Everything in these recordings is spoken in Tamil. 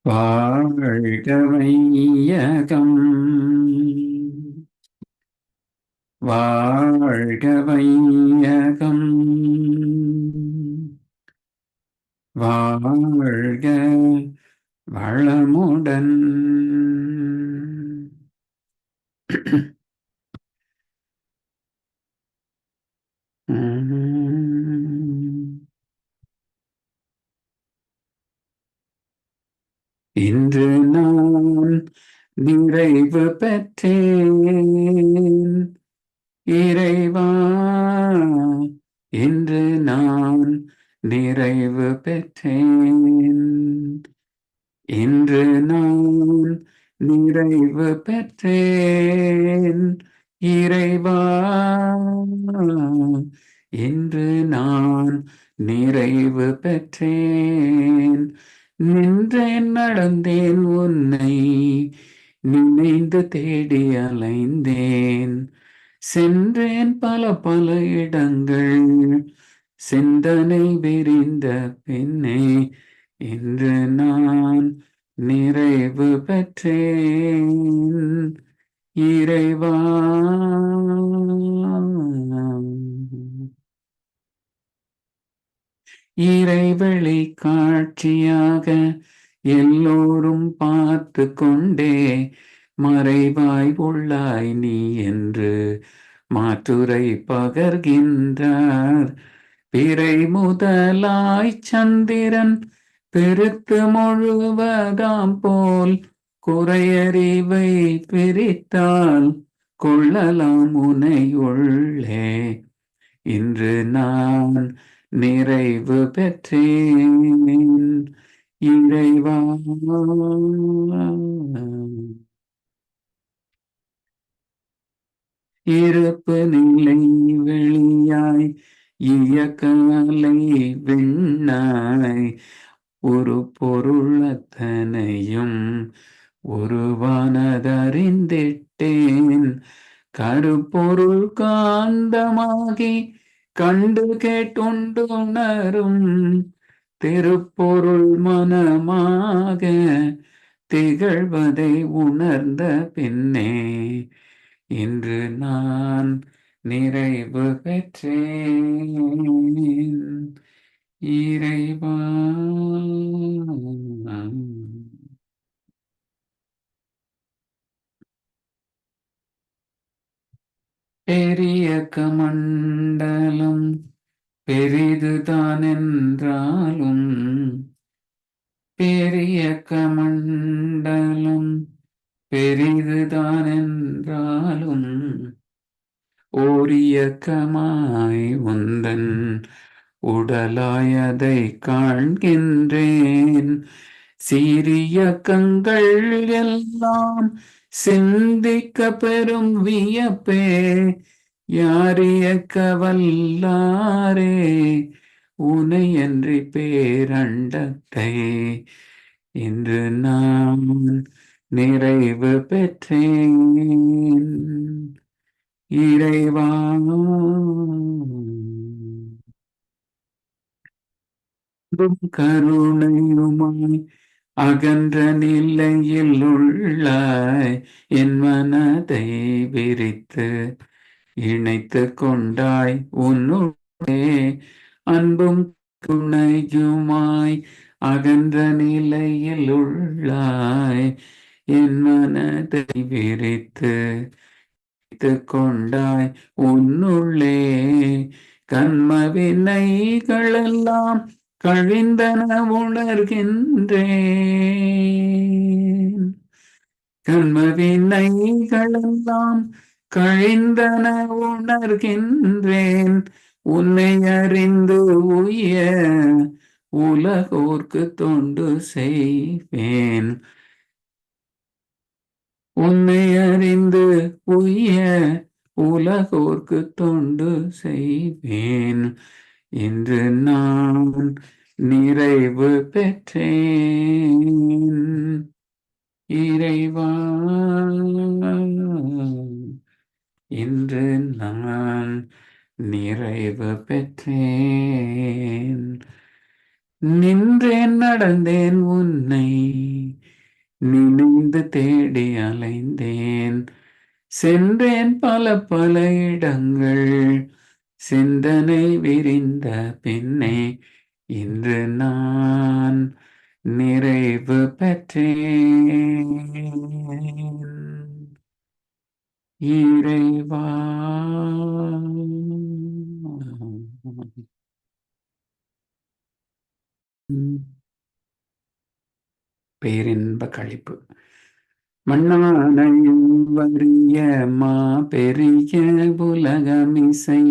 வாழ்க வையகம், வாழ்க வையகம், வாழ்க வளமுடன். இன்று நான் நிறைவு பெற்றேன் இறைவா, இன்று நான் நிறைவு பெற்றேன், இன்று நான் நிறைவு பெற்றேன் இறைவா, இன்று நான் நிறைவு பெற்றேன். நின்றேன் நடந்தேன் உன்னை நினைந்து தேடி அலைந்தேன், சென்றேன் பல பல இடங்கள் சிந்தனை விரிந்த பின்னே இன்று நான் நிறைவு பெற்றேன் இறைவா. இறைவெளி காட்சியாக எல்லோரும் பார்த்து கொண்டே மறைவாய் உள்ளாய் நீ என்று மாற்றுரை பகர்கின்றார். பிறை முதலாய் சந்திரன் பெருத்து முழுவதாம் போல் குறையறிவை பிரித்தால் கொள்ளலாம் உனையுள்ளே. இன்று நான் நிறைவு பெற்றேன் இறைவா. இருப்பு நிலை வெளியாய் இயக்கலை விண்ணாய் ஒரு பொருளத்தனையும் ஒருவானதறிந்திட்டேன். கருப்பொருள் காந்தமாகி கண்டு கேட்டுண்டு உணரும் திருப்பொருள் மனமாக திகழ்வதை உணர்ந்த பின்னே இன்று நான் நிறைவு பெற்றேன் இறைவா. பெரிய கமண்டலம் பெரிதுதான் என்றாலும், பெரிய கமண்டலம் பெரிதுதான் என்றாலும் ஓரியக்கமாய் உந்தன் உடலாயதை காண்கின்றேன். சீரியக்கங்கள் எல்லாம் சிந்திக்க பெரும் வியப்பே, யாரியக்க வல்லாரே உனையன்றி பேரண்டத்தை இன்று நான் நிறைவு பெற்றேன் இறைவா. கருணையுமாய் அகன்ற நிலையில் உள்ளாய் என் மனதை விரித்து இணைத்து கொண்டாய் உன்னுடைய அன்பும் துணையுமாய் அகன்ற நிலையில் உள்ளாய் என் மனதை விரித்து கொண்டாய் உன்னுள்ளே. கண்ம வினைகளெல்லாம் கழிந்தன உணர்கின்றேன், கண்ம வினைகளெல்லாம் கழிந்தன உணர்கின்றேன். உன்னை அறிந்து உய உலகோர்க்கு தொண்டு செய்வேன், உன்னை அறிந்து உய உலகோர்க்கு தொண்டு செய்வேன். இன்று நான் நிறைவு பெற்றேன் இறைவா. இன்று நான் நிறைவு பெற்றேன் நின்றேன் நடந்தேன் உன்னை நினைந்து தேடி அலைந்தேன். சென்றேன் பல பல இடங்கள் சிந்தனை விரிந்த பின்னே இன்று நான் நிறைவு பெற்றேன். இறைவா, பேரின்ப களிப்பு. மண்ணானையும் வறிய மா பெரிய உலகமிசை.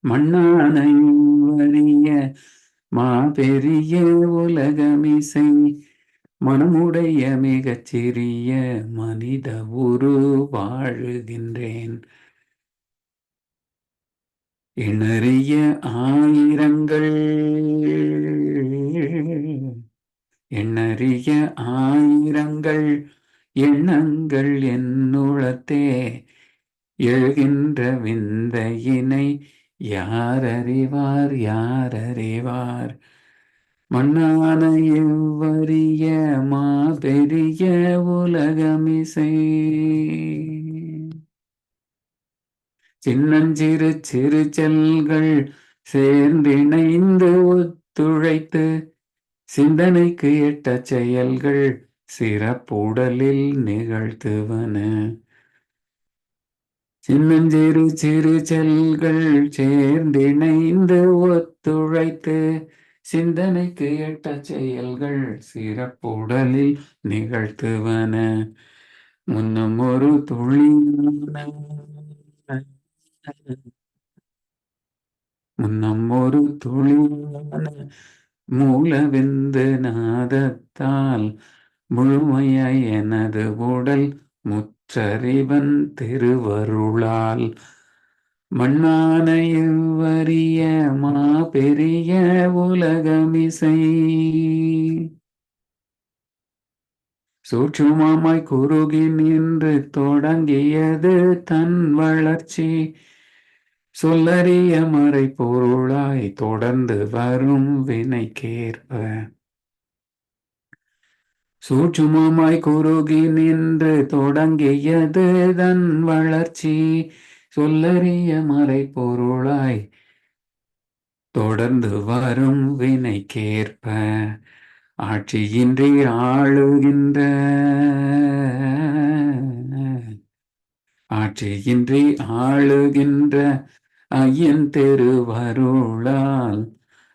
மண்ணானையும் வறிய மா பெரிய உலகமிசை. மனமுடைய மிகச் சிறிய மனித உரு வாழுகின்றேன். இணறிய ஆயிரங்கள் எண்ணறிய ஆயிரங்கள் எண்ணங்கள் என்னுளத்தே எழுகின்ற விந்தையினை யாரறிவார் யாரறிவார். மண்ணான எவ்வறிய மா பெரிய உலகமிசை. சின்னஞ்சிறு சிறு செல்கள் சேர்ந்திணைந்து ஒத்துழைத்து சிந்தனைக்கு எட்ட செயல்கள் சிறப்புடலில் நிகழ்த்துவன. சின்னஞ்சிறு சிறு செல்கள் சேர்ந்திணைந்து ஒத்துழைத்து சிந்தனைக்கு எட்ட செயல்கள் சிறப்புடலில் நிகழ்த்துவன. முன்னும் ஒரு துளியான முன்னம் ஒரு துளியான மூலவிந்து நாதத்தால் முழுமையாய் எனது உடல் முற்றறிவன் திருவருளால் மண்ணான இவ்வறிய மா பெரிய உலகமிசை. சூட்சுமமாய் குறுகி நின்று தொடங்கியது தன் வளர்ச்சி சொல்லறிய மறை பொருளாய் தொடர்ந்து வரும் வினைக்கேற்ப. சூட்சுமமாய் குறுகி நின்று தொடங்கியது தன் வளர்ச்சி சொல்லறிய மறை பொருளாய் தொடர்ந்து வரும் வினைக்கேற்ப. ஆட்சியின்றி ஆளுகின்ற ஆட்சியின்றி ஆளுகின்ற ஐயன் திருவருளால்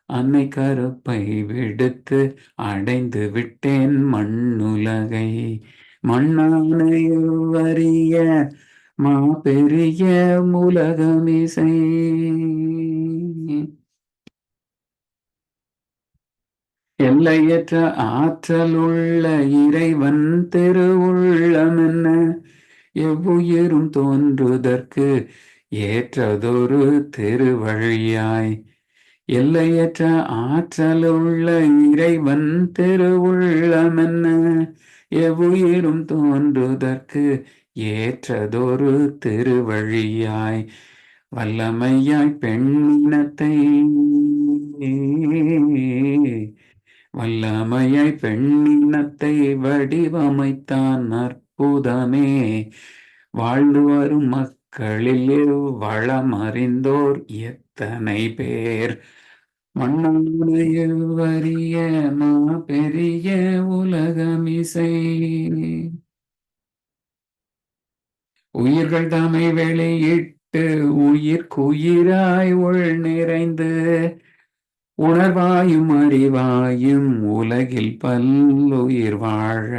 அன்னை கருப்பை விடுத்து அடைந்து விட்டேன் மண்ணுலகை. மண்ணான எவ்வறிய மா பெரிய உலகமிசை. எல்லையற்ற ஆற்றலுள்ள இறைவன் திருவுள்ளமென்ன எவ்வுயிரும் தோன்றுதற்கு ஏற்றதொரு திருவழியாய். எல்லையற்ற ஆற்றலுள்ள இறைவன் திருவுள்ளமென்ன எவ்வுயிரும் தோன்றுதற்கு ஏற்றதொரு திருவழியாய். வல்லமையாய் பெண்ணினத்தை வல்லமையாய் பெண்ணினத்தை வடிவமைத்தான் அற்புதமே. வாழ்ந்து வரும் மக்களில் வளம் அறிந்தோர் எத்தனை பேர். மண்ணான எவ்வறிய மா பெரிய உலகமிசை. உயிர்கள் தமை வெளியிட்டு உயிர்க்குயிராய் உள் நிறைந்து உணர்வாயும் அறிவாயும் உலகில் பல்லுயிர் வாழ.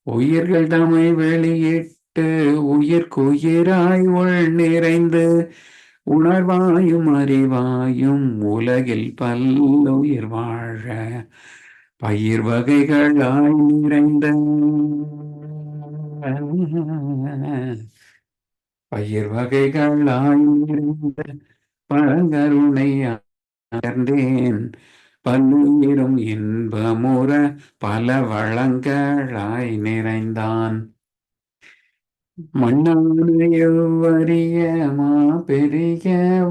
உயிர்கள் தமை வெளியிட்டு உயிர்க்குயிராய் உள் நிறைந்து உணர்வாயும் அறிவாயும் உலகில் பல்லுயிர் வாழ. பயிர் வகைகளாய் நிறைந்த பயிர் வகைகளாய் நிறைந்த பழங்கருணை அடர்ந்தேன் பல்லுயிரும் இன்பமுற பல வளங்களாய் நிறைந்தான். மண்ணானையொவ்வரிய மாபெரிய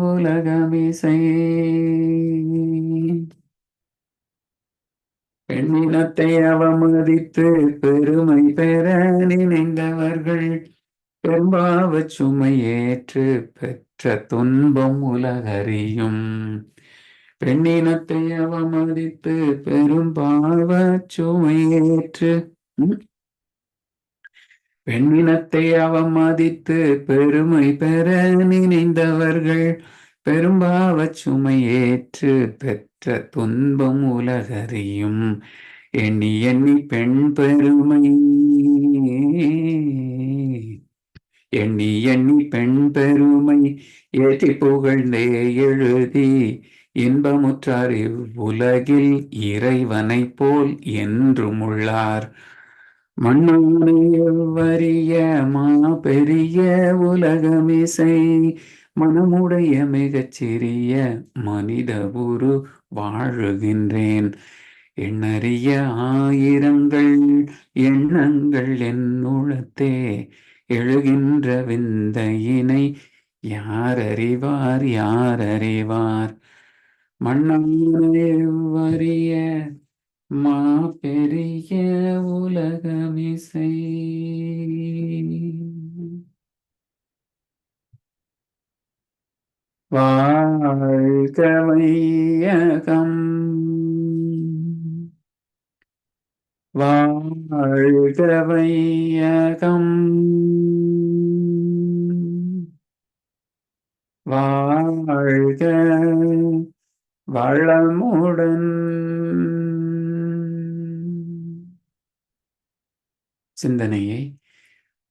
உலகமிசை பெண்ணினத்தை அவமதித்து பெருமை பெற நினைந்தவர்கள் பெரும்பாவச் சுமை ஏற்று பெற்ற துன்பம் உலகறியும். பெண்ணினத்தை அவமதித்து பெரும்பாவச் சுமை ஏற்று பெண்ணினத்தை அவமதித்து பெருமை பெற நினைந்தவர்கள் பெரும்பாவச் சுமை ஏற்று பெற்ற துன்பம் உலகறியும். எண்ணி எண்ணி பெண் பெருமை எண்ணி எண்ணி பெண் பெருமை ஏற்றி புகழ்ந்தே எழுதி இன்பமுற்றார் இவ்வுலகில் இறைவனைப் போல் என்றும் உள்ளார். மண்ணானையொவ்வரிய மாபெரிய உலகமிசை மனமுடைய மிகச் சிறிய மனித உரு வாழுகின்றேன். எண்ணறிய ஆயிரங்கள் எண்ணங்கள் என் உள்ளத்தே எழுகின்ற விந்தையினை யார் அறிவார் யார் அறிவார். மண்ணானையொவ்வரிய மாபெரிய உலகமிசை. வாழ்க வையகம், வாழ்க வையகம், வாழ்க வளமுடன். சிந்தனையை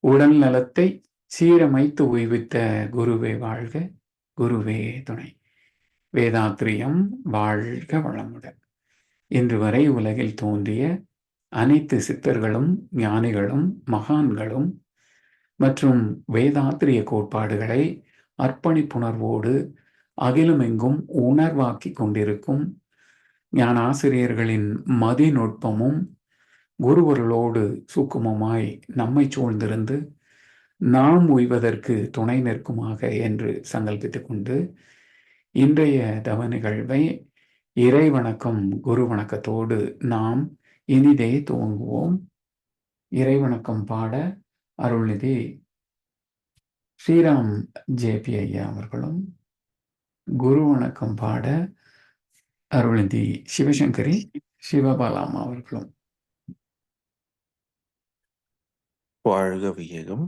உடல் நலத்தை சீரமைத்து உய்வித்த குருவே வாழ்க, குருவே துணை. வேதாத்ரியம் வாழ்க வளமுடன். இன்று வரை உலகில் தோன்றிய அனைத்து சித்தர்களும் ஞானிகளும் மகான்களும் மற்றும் வேதாத்திரிய கோட்பாடுகளை அர்ப்பணிப்புணர்வோடு அகிலமெங்கும் உணர்வாக்கி கொண்டிருக்கும் ஞானாசிரியர்களின் மதிநுட்பமும் குருவர்களோடு சூக்குமமாய் நம்மை சூழ்ந்திருந்து நாம் உய்வதற்கு துணை நிற்குமாக என்று சங்கல்பித்துக் கொண்டு இன்றைய தவ நிகழ்வை இறை வணக்கம் குரு வணக்கத்தோடு நாம் இனிதே துவங்குவோம். இறை வணக்கம் பாட அருள்நிதி ஸ்ரீராம் ஜேபி ஐயா அவர்களும், குரு வணக்கம் பாட அருள்நிதி சிவசங்கரி சிவபாலாமா அவர்களும். வாழ்க வியகம்,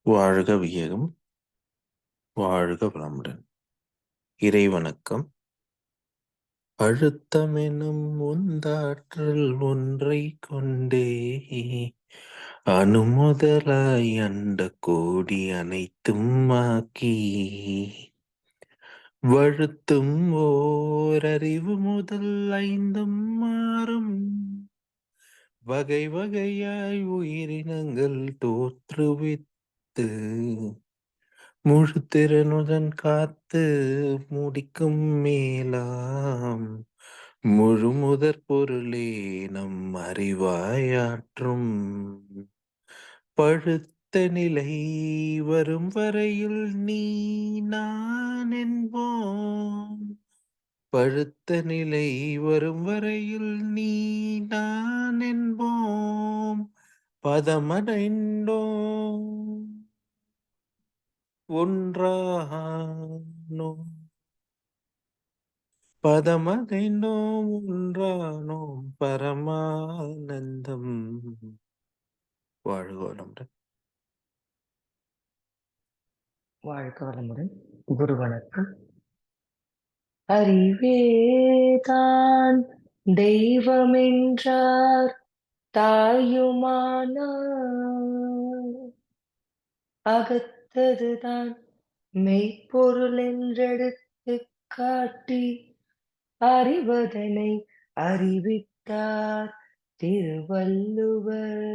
வாழ்க வியகம், வாழ்க வளமுடன். இறை வணக்கம். அழுத்தமெனும் உந்தாற்றல் ஒன்றை கொண்டே அணுமுதலாய் அண்ட கோடி அனைத்தும் ஆக்கி வழுத்தும் ஓரறிவு முதல் ஐந்தும் மாறும் வகை வகையாய் உயிரினங்கள் தோற்றுவித்து முழுத்திறனுடன் காத்து முடிக்கும் மேலாம் முழு முதற் பொருளே நம் அறிவாயாற்றும் பழுத்த நிலை வரும் வரையில் நீ நான் என்போம். பழுத்த நிலை வரும் வரையில் நீ நான் என்போம். பதமடைந்தோம் ஒன்றானோம், பதமடைந்தோம் ஒன்றானோம் பரமானந்தம். வாழ்க வளமுடன். வாழ்க வளமுடன். குரு வணக்கம். அறிவேதான் தெய்வமென்றார் தாயுமானார், அகத்ததுதான் மெய்ப்பொருள் என்றெடுத்து காட்டி அறிவதனை அறிவித்தார் திருவள்ளுவர்.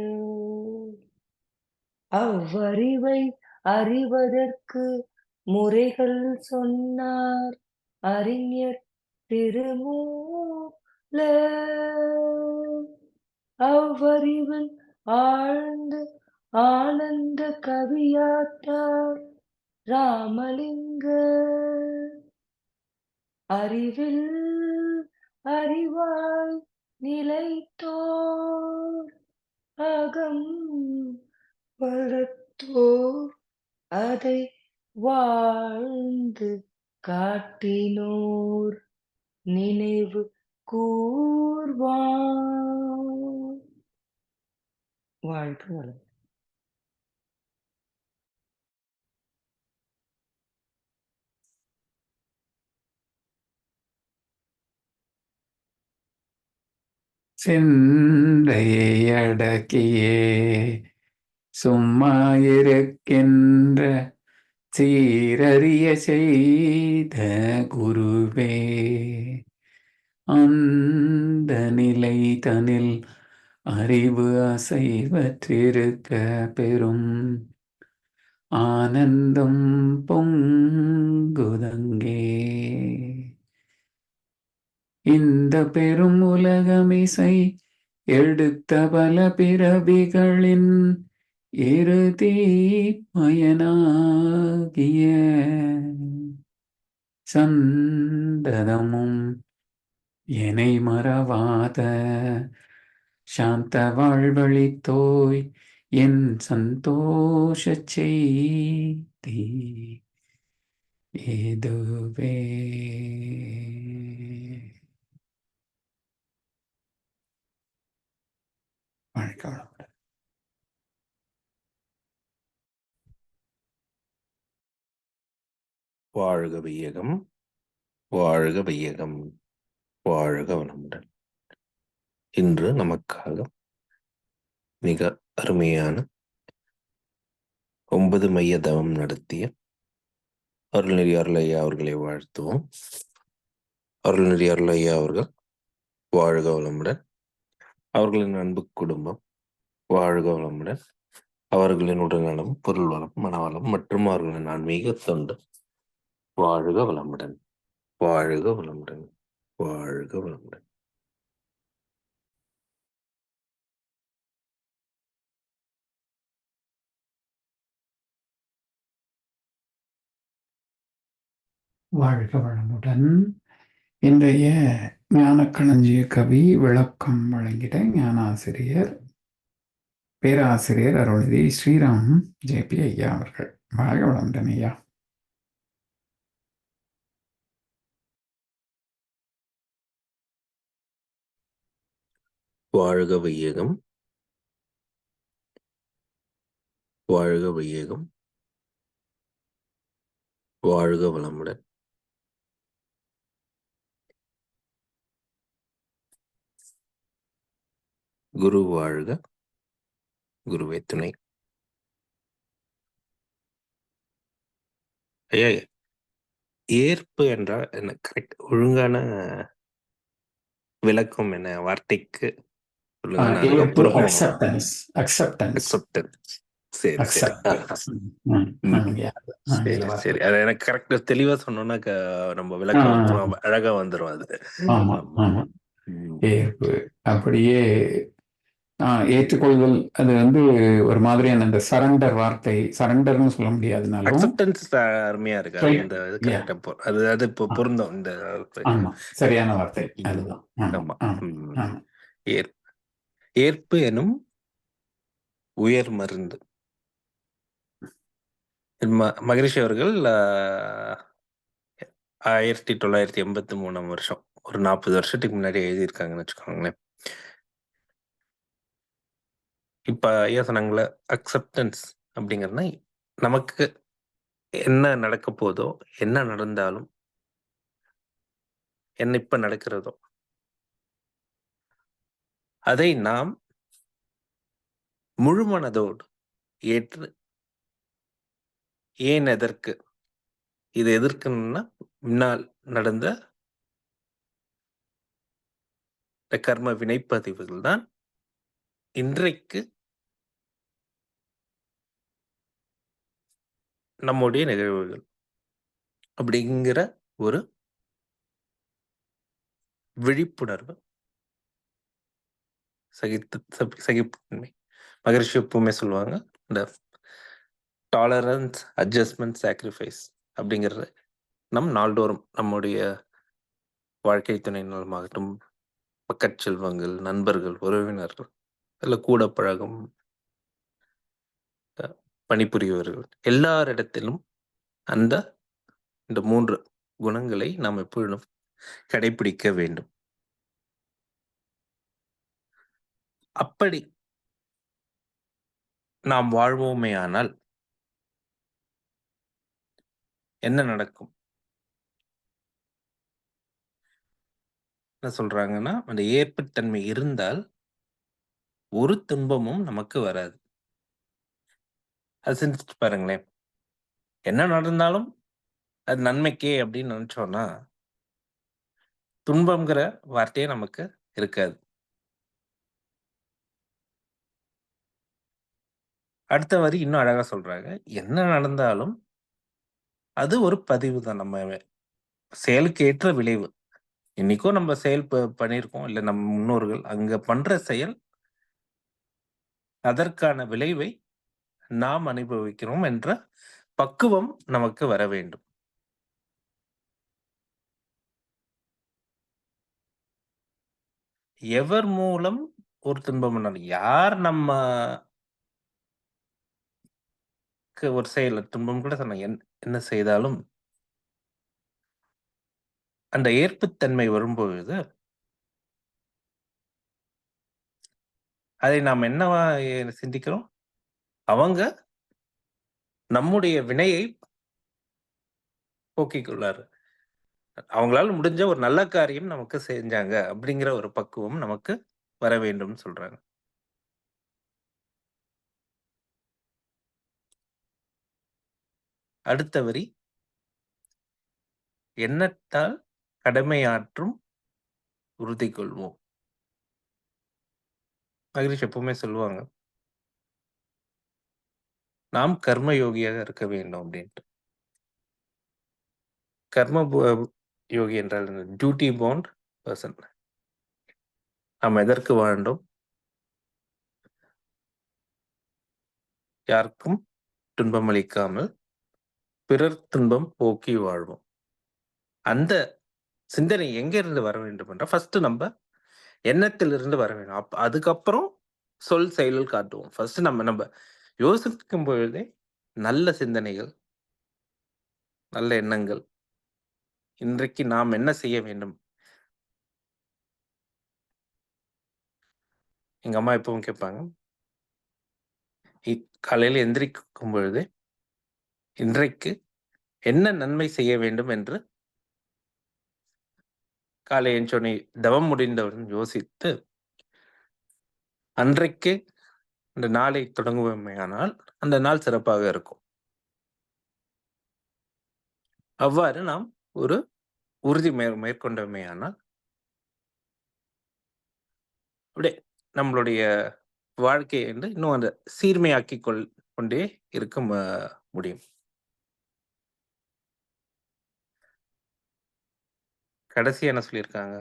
அவ்வறிவை அறிவதற்கு முறைகள் சொன்னார் அறிஞர் திருமூலர். அவ்வறிவில் ஆழ்ந்து ஆனந்த கவியாத்தார் ராமலிங்க அறிவில் அறிவாய் நிலைத்தோர் அகம் வளர்த்தோர் அதை வாழ்ந்து காட்டினோர் நினைவு கூர்வார். வாழ்க வளம். சிந்தையை அடக்கியே சும்மா இருக்கின்ற சீரறிய செய்த குருவே, அந்த நிலை தனில் அறிவு அசைவற்றிருக்க பெரும் ஆனந்தம் பொங்குதங்கே. இந்த பெரும் உலகமிசை எடுத்த பல பிறவிகளின் இறுதி பயனாகிய சந்ததமும் எனை மறவாத சாந்த வாழ்வழித்தோய் என் சந்தோஷ செய்தி இதுவே. வணக்கம். வாழ்க வையகம், வாழ்க வையகம், வாழ்க வளமுடன். இன்று நமக்காக மிக அருமையான 9 மைய தவம் நடத்திய அருள்நெறி அருளையா அவர்களை வாழ்த்துவோம். அருள்நெறி அருளையா அவர்கள் வாழ்க வளமுடன். அவர்களின் அன்பு குடும்பம் வாழ்க வளமுடன். அவர்களின் உடல்நலம், பொருள் வளம், மனவளம் மற்றும் அவர்களின் ஆன்மீக தொண்டு வாழ்க வளமுடன், வாழ்க வளமுடன், வாழ்க வளமுடன். வாழ்க வளமுடன். இன்றைய ஞானக்களஞ்சிய கவி விளக்கம் வழங்கிட ஞானாசிரியர் பேராசிரியர் அருள்நிதி ஸ்ரீராம் ஜேபி ஐயா அவர்கள். வாழ்க வளமுடன் ஐயா. வாழ்க வையகம், வாழ்க வையகம், வாழ்க வளமுடன். குரு வாழ்க, குருவே துணை. ஐயா, ஏற்பு என்றால் என்ன? கரெக்ட் ஒழுங்கான விளக்கம் என்ன வார்த்தைக்கு சொல்லுங்க. நான் அதுக்கப்புறம் அக்செப்டன்ஸ். சரி சரி சரி சரி. அது எனக்கு கரெக்டா தெளிவா சொன்னோம்னா நம்ம விளக்கம் அழகா வந்துடும். அது ஏற்பு அப்படியே ஏற்றுக்கொள்தல். அது ஒரு மாதிரியான அந்த சரண்டர் வார்த்தை, சரண்டர்னு சொல்ல முடியாதுனாலும் அக்செப்டன்ஸ் அருமையா இருக்கு. அது இந்த இது கரெக்டா அது இப்போ பொருந்தும். இந்த சரியான வார்த்தை அதுதான். ஆமா. ஏற்பு எனும் உயர் மருந்து. மகரிஷி அவர்கள் 1983 ஒரு 40 வருஷத்துக்கு முன்னாடி எழுதியிருக்காங்கன்னு வச்சுக்கோங்களேன். இப்ப ஐயா சொன்னாங்களே அக்செப்டன்ஸ் அப்படிங்கிறதுனா, நமக்கு என்ன நடக்க போதோ, என்ன நடந்தாலும், என்ன இப்ப நடக்கிறதோ, அதை நாம் முழு மனதோடு ஏற்று, ஏன் எதற்கு, இது எதற்குன்னா முன்னால் நடந்த கர்ம வினைப்பதிவுகள் தான் இன்றைக்கு நம்முடைய நிகழ்வுகள் அப்படிங்கிற ஒரு விழிப்புணர்வு, சகிப்புத்தன்மை. மகரிஷி எப்பவுமே சொல்லுவாங்க, இந்த டாலரன்ஸ், அட்ஜஸ்ட்மெண்ட், சாக்ரிஃபைஸ் அப்படிங்கிறது நம் நாள்தோறும் நம்முடைய வாழ்க்கை துணை நலமாகட்டும், பக்கச் செல்வங்கள், நண்பர்கள், உறவினர்கள், இல்ல கூட பழகும் பணிபுரியவர்கள் எல்லாரிடத்திலும் அந்த இந்த 3 குணங்களை நாம் எப்பொழுதும் கடைப்பிடிக்க வேண்டும். அப்படி நாம் வாழ்வோமேயானால் என்ன நடக்கும்? என்ன சொல்றாங்கன்னா, அந்த ஏற்புத்தன்மை இருந்தால் ஒரு துன்பமும் நமக்கு வராது. அது சிந்திச்சு பாருங்களேன். என்ன நடந்தாலும் அது நன்மைக்கே அப்படின்னு நினைச்சோம்னா, துன்பம்ங்கிற வார்த்தையே நமக்கு இருக்காது. அடுத்த வரி இன்னும் அழகா சொல்றாங்க. என்ன நடந்தாலும் அது ஒரு பதிவு தான். நம்ம செயலுக்கு ஏற்ற விளைவு. இன்னைக்கோ நம்ம செயல் பண்ணியிருக்கோம். இல்ல நம்ம முன்னோர்கள் அங்க பண்ற செயல், அதற்கான விளைவை நாம் அனுபவிக்கிறோம் என்ற பக்குவம் நமக்கு வர வேண்டும். எவர் மூலம் ஒரு துன்பம் வந்தாலும், யார் நமக்கு ஒரு செயல் துன்பம் கூட சொன்னாங்க. என்ன செய்தாலும் அந்த ஏற்புத்தன்மை வரும்பொழுது, அதை நாம் என்னவா சிந்திக்கிறோம்? அவங்க நம்முடைய வினையை போக்கிக் கொள்ளாரு. அவங்களால முடிஞ்ச ஒரு நல்ல காரியம் நமக்கு செஞ்சாங்க அப்படிங்கிற ஒரு பக்குவம் நமக்கு வர வேண்டும்னு சொல்றாங்க. அடுத்த வரி, எண்ணத்தால் கடமையாற்றும் உறுதி கொள்வோம். மகரிஷி எப்பவுமே சொல்லுவாங்க, நாம் கர்ம யோகியாக இருக்க வேண்டும் அப்படின்ட்டு. கர்ம யோகி என்றால் டியூட்டி பவுண்ட் பர்சன். நாம் எதற்கு வாழ்ந்தோம்? யாருக்கும் துன்பம் அளிக்காமல் பிறர் துன்பம் போக்கி வாழ்வோம். அந்த சிந்தனை எங்க இருந்து வர வேண்டும் என்றால், ஃபர்ஸ்ட் நம்ம எண்ணத்திலிருந்து வர வேண்டும். அதுக்கப்புறம் சொல் செயலில் காட்டுவோம். ஃபர்ஸ்ட் நம்ம யோசிக்கும் பொழுதே நல்ல சிந்தனைகள், நல்ல எண்ணங்கள், இன்றைக்கு நாம் என்ன செய்ய வேண்டும்? எங்க அம்மா எப்பவும் கேட்பாங்க, காலையில எந்திரிக்கும் பொழுது இன்றைக்கு என்ன நன்மை செய்ய வேண்டும் என்று காலை எஞ்சோனே தவம் முடிந்தவுடன் யோசித்து, அன்றைக்கு இந்த நாளை தொடங்குவோமேயானால் அந்த நாள் சிறப்பாக இருக்கும். அவ்வாறு நாம் ஒரு உறுதி மேற்கொண்டோமேயானால் அப்படியே நம்மளுடைய வாழ்க்கையை வந்து இன்னும் அந்த சீர்மையாக்கி கொண்டே இருக்க முடியும். கடைசியா என்ன சொல்லியிருக்காங்க?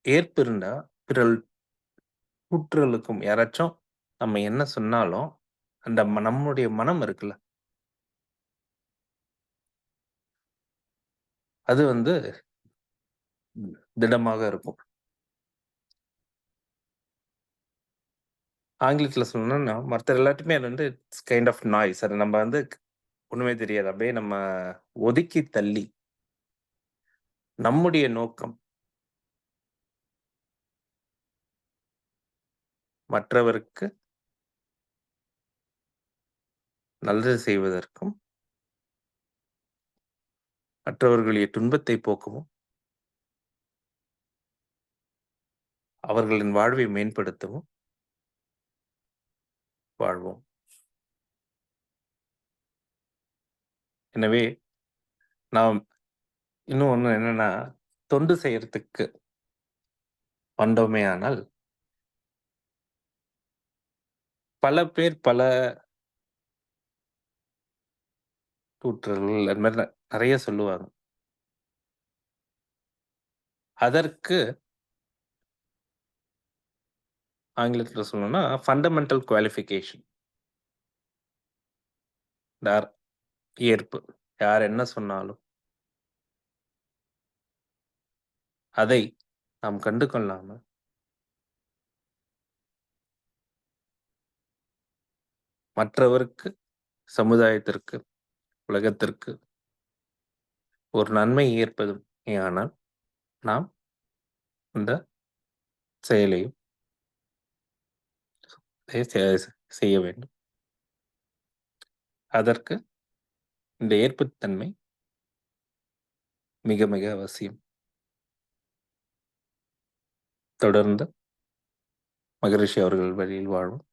ஏற்பு இருந்தா பிறல் கூற்றுகளுக்கும் யாராச்சும் நம்ம என்ன சொன்னாலும் அந்த நம்முடைய மனம் இருக்குல்ல, அது வந்து திடமாக இருக்கும். ஆங்கிலத்துல சொல்லணும்னா மற்ற எல்லாத்தையுமே அது வந்து இட்ஸ் கைண்ட் ஆஃப் நாய்ஸ். அது நம்ம வந்து ஒண்ணுமே தெரியாது. அப்படியே நம்ம ஒதுக்கி தள்ளி நம்முடைய நோக்கம் மற்றவருக்கு நல்லது செய்வதற்கும், மற்றவர்களுடைய துன்பத்தை போக்கவும், அவர்களின் வாழ்வை மேம்படுத்தவும் வாழ்வோம். எனவே நாம் இன்னும் ஒண்ணு என்னன்னா, தொண்டு செய்யறதுக்கு வந்தோமேயானால் பல பேர் பல கூற்றுகள் அது மாதிரி நிறைய சொல்லுவாங்க. அதற்கு ஆங்கிலத்துல சொல்லணும்னா ஃபண்டமெண்டல் குவாலிஃபிகேஷன். ஏற்பு. யார் என்ன சொன்னாலும் அதை நாம் கண்டு கொள்ளாமல் மற்றவருக்கு, சமுதாயத்திற்கு, உலகத்திற்கு ஒரு நன்மை ஏற்பதும் ஆனால் நாம் இந்த செயலையும் செய்ய வேண்டும். அதற்கு இந்த ஏற்புத்தன்மை மிக மிக அவசியம். தொடர்ந்து மகரிஷி அவர்கள் வழியில் வாழும்,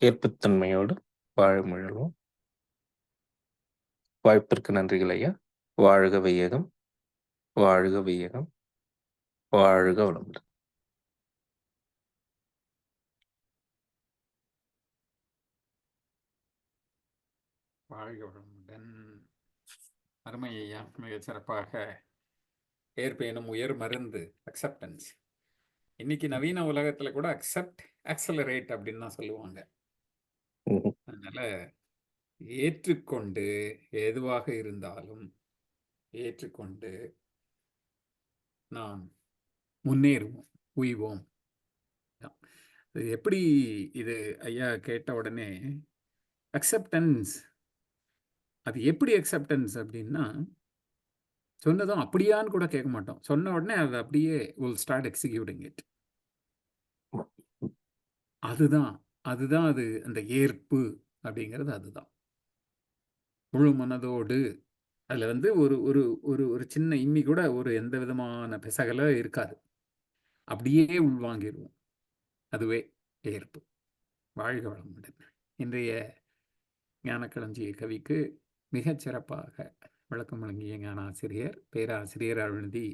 ஏற்புத்தன்மையோடு வாழ முயல்வோம். வாய்ப்பிற்கு நன்றிகள் ஐயா. வாழ்க வையகம், வாழ்க வையகம், வாழ்க வளமுடன். வாழ்க வளமுடன். அருமை ஐயா, மிக சிறப்பாக. ஏற்பு எனும் உயர் மருந்து, அக்செப்டன்ஸ். இன்னைக்கு நவீன உலகத்துல கூட அக்செப்ட், ஆக்சலரேட் அப்படின்னு தான் சொல்லுவாங்க. அதனால ஏற்றுக்கொண்டு, எதுவாக இருந்தாலும் ஏற்றுக்கொண்டு நாம் முன்னேறுவோம், உய்வோம். இது எப்படி? இது ஐயா கேட்ட உடனே அக்செப்டன்ஸ், அது எப்படி அக்செப்டன்ஸ் அப்படின்னா, சொன்னதும் அப்படியான்னு கூட கேட்க மாட்டோம். சொன்ன உடனே அது அப்படியே will start executing it. அதுதான் அதுதான் அது, அந்த ஏற்பு அப்படிங்கிறது அதுதான். முழு மனதோடு அதில் வந்து ஒரு ஒரு ஒரு ஒரு சின்ன இம்மி கூட ஒரு எந்த விதமான பிசகல இருக்காது. அப்படியே உள்வாங்கிடுவோம். அதுவே ஏற்பு. வாழ்க வளமுடன். இன்றைய ஞானக்களஞ்சிய கவிக்கு மிகச் சிறப்பாக விளக்கம் வழங்கிய ஞான ஆசிரியர், பேராசிரியர் அருள்நிதி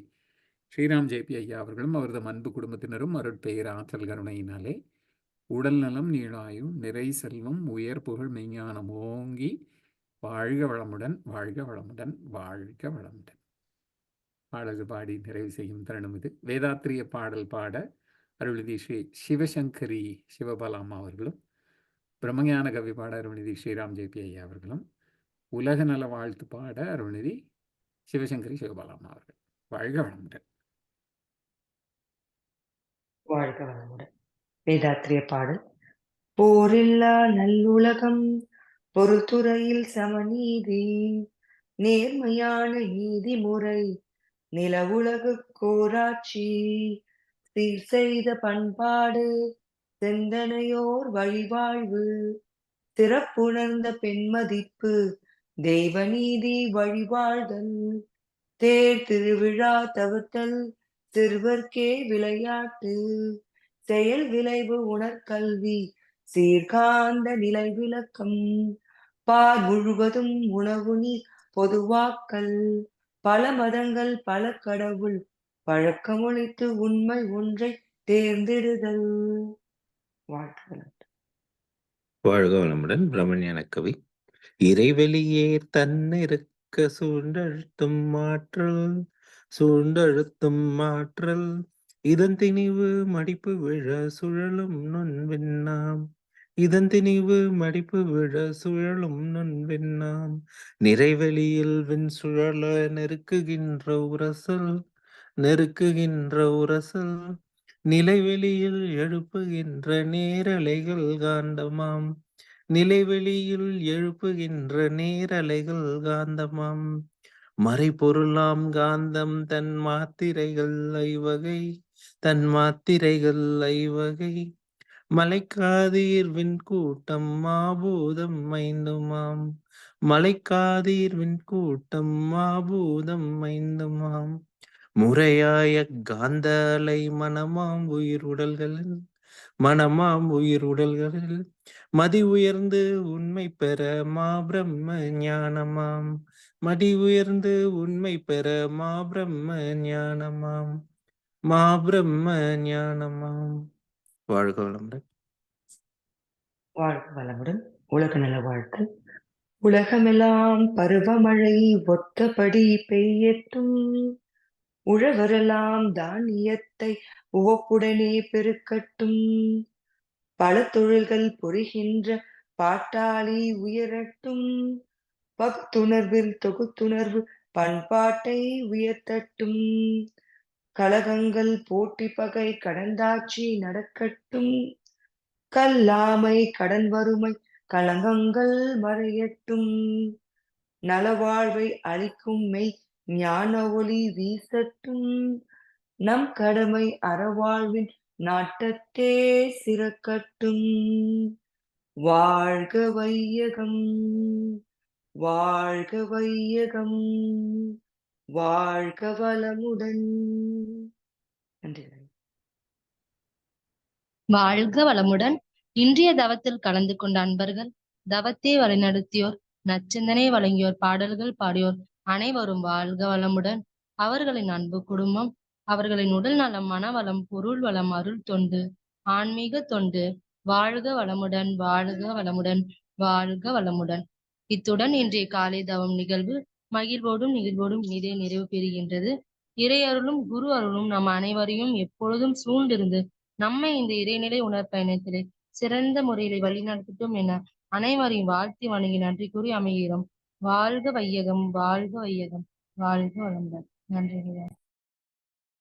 ஸ்ரீராம் ஜேபி ஐயா அவர்களும் அவரது அன்பு குடும்பத்தினரும் அருட்பெயர் ஆற்றல் கருணையினாலே உடல் நலம், நீளாயும், நிறை செல்வம், உயர் புகழ், மெய்ஞானம் ஓங்கி வாழ்க வளமுடன், வாழ்க வளமுடன், வாழ்க வளமுடன். பாடல் பாடி நிறைவு செய்யும் தருணம் இது. வேதாத்திரிய பாடல் பாட அருள்நிதி ஸ்ரீ சிவசங்கரி சிவபாலாமா அவர்களும், பிரம்மஞான கவி பாட அருள்நிதி ஸ்ரீராம் ஜேபி ஐயா அவர்களும், உலக நல வாழ்த்து பாட அருள்நிதி சிவசங்கரி சிவபாலாமா அவர்கள். வாழ்க வளமுடன். வாழ்க வளமுடன். வேதாத்திரிய பாடல். போரில்லா நல்லுலகம், பொறுத்துறையில் சமநீதி, நேர்மையான நீதிமுறை, நிலவுலகு கோராட்சி, சீர் செய்த பண்பாடு, சிந்தனையோர் வழிவாழ்வு, சிறப்புணர்ந்த பெண்மதிப்பு, தெய்வநீதி வழிவாழ்தல், தேர் திருவிழா தவிர்த்தல், சிறுவர்க்கே விளையாட்டு, செயல் விளைவு உணர்கல்வி, சீர்காந்த நிலை விளக்கம், பார் முழுவதும் உணவு நீர் பொதுவாக்கல், பல மதங்கள் பல கடவுள் பழக்கமொழித்து உண்மை ஒன்றை தேர்ந்தெடுதல். வாழ்த்துக்கள். வாழ்க வளமுடன். பிரம்மஞான கவி. இறைவெளியே தன்னிருக்க சூழ்ந்தழுத்தும் ஆற்றல், இதன் திணிவு மடிப்பு விழ சுழலும் நுண்விண்ணாம், நிறைவெளியில் விண் சுழல நெருக்குகின்ற உரசல், நிலைவெளியில் எழுப்புகின்ற நேரலைகள் காந்தமாம், மறைபொருளாம் காந்தம் தன் மாத்திரைகள் ஐவகை, மலைக்காதீர் விண்கூட்டம் மாபூதம் ஐந்துமாம், முறையாய காந்த அலை மனமாம் உயிருடல்களில் மதி உயர்ந்து உண்மை பெற மாபிரம்ம ஞானமாம். வாழ்க வளமுடன். வாழ்க வளமுடன். உலக நல வாழ்த்து. உலகமெல்லாம் பருவமழை ஒத்தபடி பெய்யட்டும், உழவரெல்லாம் தானியத்தை உவப்புடனே பெருக்கட்டும். பல தொழில்கள் புரிகின்ற பாட்டாளி உயரட்டும். பகுத்துணர்வில் தொகுத்துணர்வு பண்பாட்டை உயர்த்தட்டும். கலகங்கள் போட்டி பகை கடந்தாட்சி நடக்கட்டும். கல்லாமை கடன் வறுமை களங்கங்கள் மறையட்டும். நலவாழ்வை அளிக்கும் மெய் ஞான ஒளி வீசட்டும். நம் கடமை அறவாழ்வின் நாட்டத்தே சிறக்கட்டும். வாழ்க வையகம், வாழ்க வையகம், வாழ்க வளமுடன். நன்றி. வாழ்க வளமுடன். இன்றைய தவத்தில் கலந்து கொண்ட அன்பர்கள், தவத்தை வழிநடத்தியோர், நச்சிந்தனை வழங்கியோர், பாடல்கள் பாடியோர் அனைவரும் வாழ்க வளமுடன். அவர்களின் அன்பு குடும்பம், அவர்களின் உடல் நலம், மனவளம், பொருள் வளம், அருள் தொண்டு, ஆன்மீக தொண்டு வாழ்க வளமுடன், வாழ்க வளமுடன், வாழ்க வளமுடன். இத்துடன் இன்றைய காலை தவம் நிகழ்வு மகிழ்வோடும் நிகழ்வோடும் இனிதே நிறைவு பெறுகின்றது. இறை அருளும் குரு அருளும் நம் அனைவரையும் எப்பொழுதும் சூழ்ந்திருந்து நம்மை இந்த இறைநிலை உணர்பயணத்திலே சிறந்த முறையில் வழிநடத்தட்டும் என அனைவரையும் வாழ்த்தி வணங்கி நன்றி கூறி அமைகிறோம். வாழ்க வையகம், வாழ்க வையகம், வாழ்க வளமுடன். நன்றி.